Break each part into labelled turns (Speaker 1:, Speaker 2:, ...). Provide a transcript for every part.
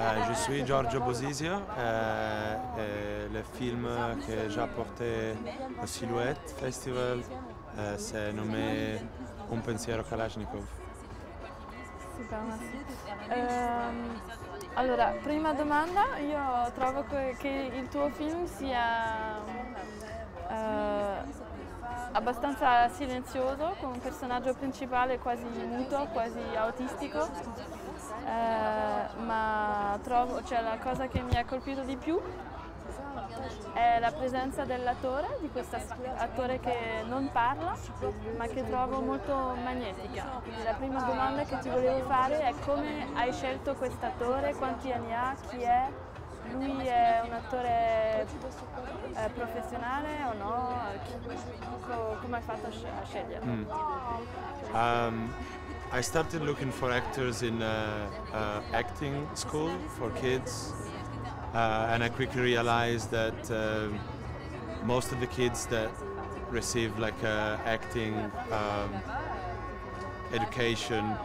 Speaker 1: Je suis Giorgio Bosisio. Le film que j'ai apporté au Silhouette Festival c'est nommé Un pensiero Kalashnikov.
Speaker 2: Super, allora, prima domanda, io trovo che il tuo film sia abbastanza silenzioso, con un personaggio principale quasi muto, quasi autistico, ma trovo, cioè, la cosa che mi ha colpito di più è la presenza dell'attore, di questo attore che non parla, ma che trovo molto magnetica. Quindi la prima domanda che ti volevo fare è come hai scelto quest'attore, quanti anni ha, chi è? Lui è un attore professionale o no? Come hai fatto a sceglierlo?
Speaker 1: I started looking for actors in acting school for kids. And I quickly realized that most of the kids that receive like acting education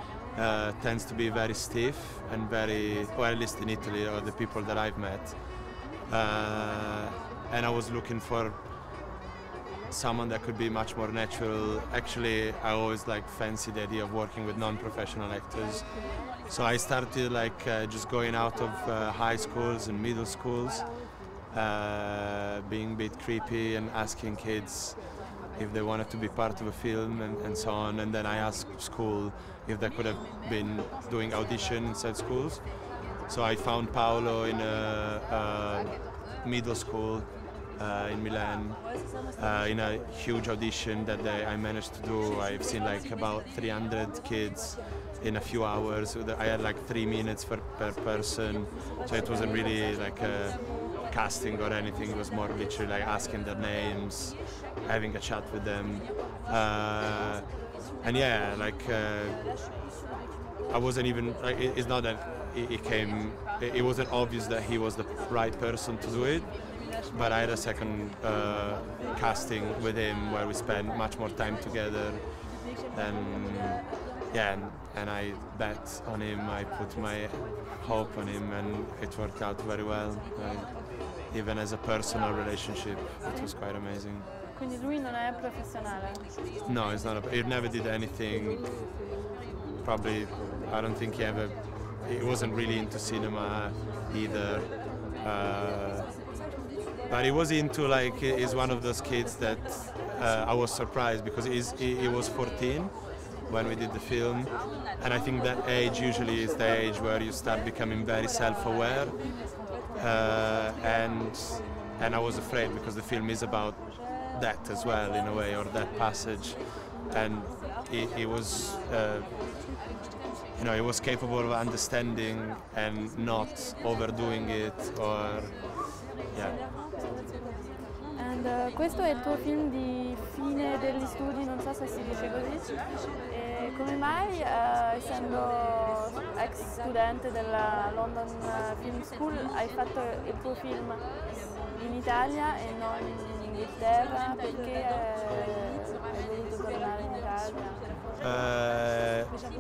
Speaker 1: tends to be very stiff and very, or at least in Italy, or the people that I've met. And I was looking for someone that could be much more natural. Actually, I always like fancy the idea of working with non-professional actors. So I started like just going out of high schools and middle schools, being a bit creepy and asking kids if they wanted to be part of a film and so on. And then I asked school if they could have been doing audition inside schools. So I found Paolo in a middle school in Milan, in a huge audition that I managed to do. I've seen like about 300 kids in a few hours. I had like 3 minutes per person, so it wasn't really like a casting or anything. It was more literally like asking their names, having a chat with them, and yeah, like I wasn't even. Like, it's not that it wasn't obvious that he was the right person to do it. But I had a second casting with him where we spent much more time together, and yeah, and I bet on him. I put my hope on him, and it worked out very well. Even as a personal relationship, it was quite amazing.
Speaker 2: Quindi lui non è professionale?
Speaker 1: No, it's not. He never did anything. Probably, I don't think he wasn't really into cinema either. But he was into, like, he's one of those kids that I was surprised because he was 14 when we did the film, and I think that age usually is the age where you start becoming very self-aware, and I was afraid because the film is about that as well in a way, or that passage, and he was you know, he was capable of understanding and not overdoing it, or yeah.
Speaker 2: Questo è il tuo film di fine degli studi, non so se si dice così, e come mai, essendo ex studente della London Film School, hai fatto il tuo film in Italia e non in Inghilterra? Perché hai voluto tornare in Italia?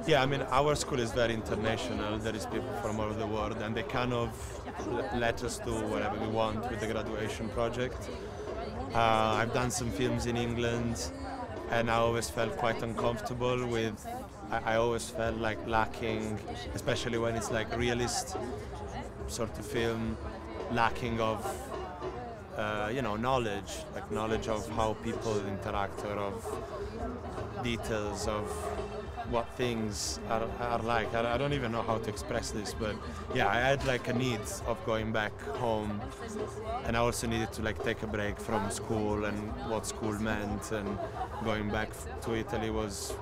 Speaker 1: Yeah, I mean, our school is very international. There is people from all over the world, and they kind of let us do whatever we want with the graduation project. I've done some films in England, and I always felt quite uncomfortable with. I always felt like lacking, especially when it's like realist sort of film, lacking of you know, knowledge of how people interact, or of details of what things are like. I don't even know how to express this, but yeah, I had like a need of going back home, and I also needed to like take a break from school and what school meant, and going back to Italy was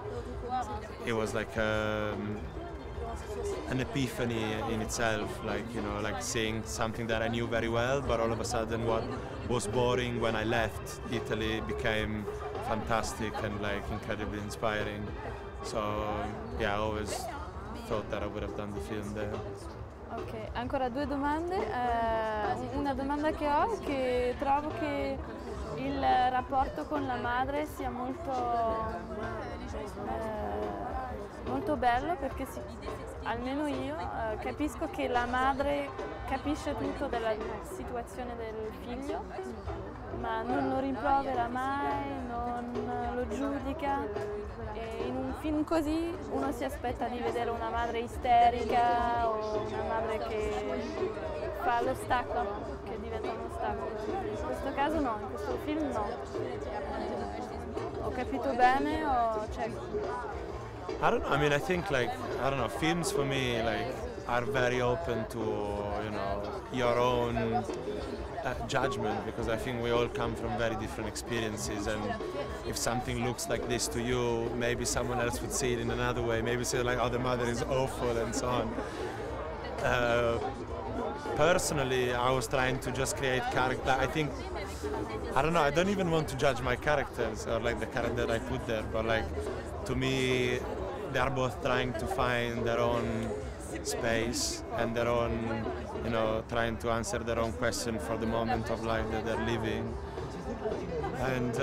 Speaker 1: like an epiphany in itself, like, you know, like seeing something that I knew very well, but all of a sudden what was boring when I left Italy became fantastic and like incredibly inspiring. So yeah, I always thought that I would have done the film there.
Speaker 2: Ok, ancora 2 domande. Una domanda che ho è che trovo che il rapporto con la madre sia molto molto bello perché almeno io capisco che la madre capisce tutto della situazione del figlio, ma non lo rimprovera mai, non lo giudica. E in un film così uno si aspetta di vedere una madre isterica o una madre che fa l'ostacolo, che diventa un ostacolo. In questo caso no, in questo film no. Ho capito bene o c'è...
Speaker 1: I don't know. I mean, I think like I don't know. Films for me are very open to your own judgment, because I think we all come from very different experiences, and if something looks like this to you, maybe someone else would see it in another way. Maybe say like, oh, the mother is awful and so on. Personally, I was trying to just create character. I don't know. I don't even want to judge my characters or like the character I put there, but like, to me, they are both trying to find their own space and their own, trying to answer their own question for the moment of life that they're living. And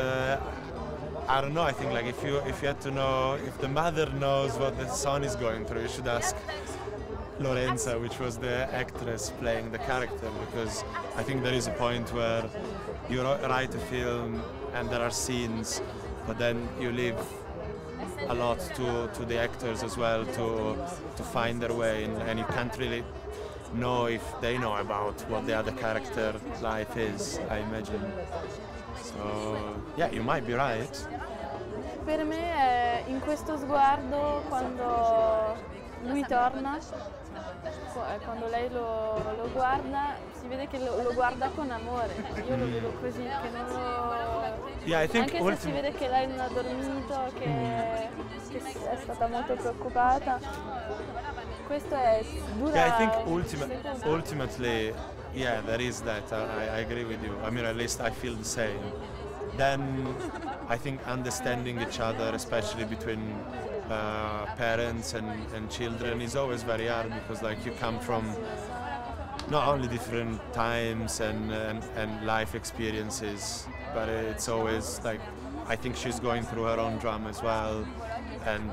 Speaker 1: I don't know. I think like if you had to know if the mother knows what the son is going through, you should ask Lorenza, which was the actress playing the character, because I think there is a point where you write a film and there are scenes, but then you leave a lot to the actors as well to find their way, and you can't really know if they know about what the other character life is, I imagine. So yeah, you might be right.
Speaker 2: Per me è in questo sguardo quando lui torna, quando lei lo guarda, si vede che lo guarda con amore. Io lo vedo così, che non lo...
Speaker 1: Yeah, I think
Speaker 2: anche se si vede che lei non ha dormito, che è stata molto preoccupata. Questo è dura.
Speaker 1: Yeah, I think ultimately, yeah, there is that. I agree with you. I mean, at least I feel the same. Then I think understanding each other, especially between parents and children, is always very hard, because like you come from not only different times and life experiences, but it's always like, I think she's going through her own drama as well, and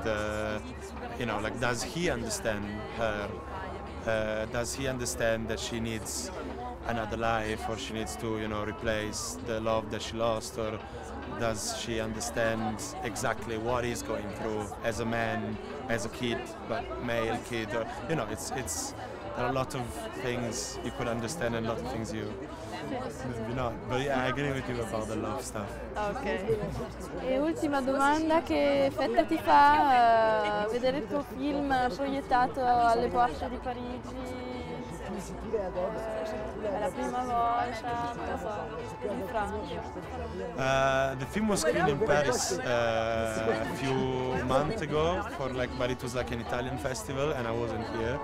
Speaker 1: like, does he understand her? Does he understand that she needs another life, or she needs to replace the love that she lost, or does she understand exactly what he's going through as a man, as a kid, but male kid, or it's there are a lot of things you could understand and a lot of things you maybe not. But yeah, I agree with you about the love stuff.
Speaker 2: Ok. E ultima domanda, che effetto ti fa vedere il tuo film proiettato alle porte di Parigi? È la prima volta, non lo so, in Francia.
Speaker 1: The film was screened in Paris a few months ago but it was like an Italian festival and I wasn't here.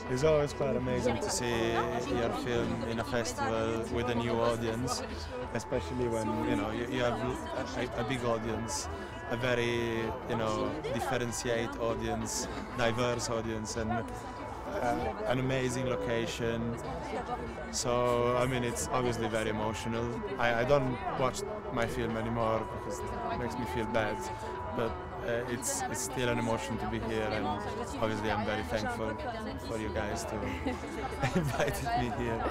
Speaker 1: It's always quite amazing to see your film in a festival with a new audience, especially when you have a big audience, a very differentiate audience, diverse audience, and an amazing location. So I mean, it's obviously very emotional. I don't watch my film anymore because it makes me feel bad, but it's still an emotion to be here, and obviously I'm very thankful for you guys to invited me here.